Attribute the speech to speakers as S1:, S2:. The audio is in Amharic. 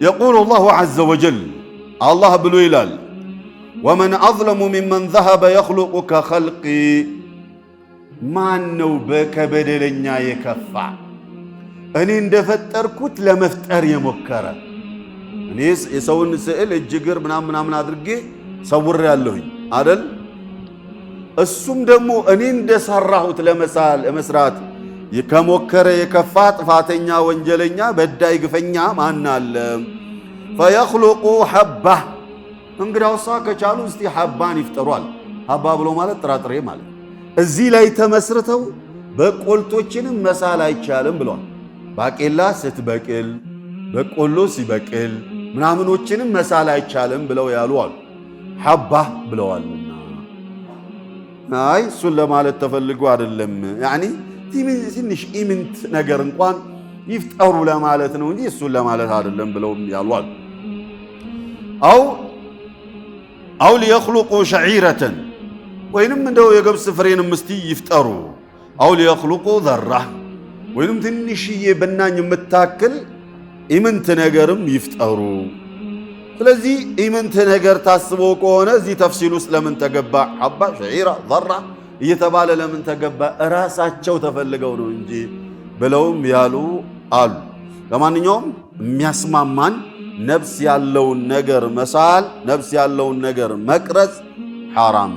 S1: يقول الله عز وجل الله بلو يلال ومن أظلم ممن ذهب يخلق كخلقي ما نو بك بدلنيا يكفع أني اندفتركوت لمفتر يمكره أنيس يسون سئل الجگر ምናምን አድርጌ ሰውር ያለሁኝ አይደል እሱም ደግሞ እኔ እንደሰራሁት ለመስራት የከሞከረ የከፋ ጥፋተኛ ወንጀለኛ በዳይ ግፈኛ ማን አለ فيخلق حبة እንግዲያውሳ ከቻሉ እስቲ ሐባን ይፍጠሯል ሐባ ብሎ ማለት ጥራጥሬ ማለት እዚህ ላይ ተመስርተው በቆልቶችንም መሳል አይቻልም ብሏል ባቄላ ስትበቅል በቆሎ ሲበቅል ምናምኖችንም መሳል አይቻልም ብለው ያሉ አሉ ሐባ ብለዋልና አይ እሱን ለማለት ተፈልጎ አይደለም ያኒ ትንሽ ኢምንት ነገር እንኳን ይፍጠሩ ለማለት ነው እንጂ እሱን ለማለት አይደለም ብለው ያሉ አሉ አው ليخلقوا شعيرة ወይንም እንደው የገብስ ፍሬንም እስቲ ይፍጠሩ አው ليخلقوا ذرة ወይንም ትንሽዬ በናኝ የምታክል ኢምንት ነገርም ይፍጠሩ ስለዚህ ኢምንት ነገር ታስቦ ከሆነ እዚህ ተፍሲል ውስጥ ለምን ተገባ ሐባ ሸዒራ ذራ እየተባለ ለምን ተገባ ራሳቸው ተፈልገው ነው እንጂ ብለውም ያሉ አሉ ለማንኛውም የሚያስማማን ነፍስ ያለውን ነገር መሳል ነፍስ ያለውን ነገር መቅረጽ ሐራም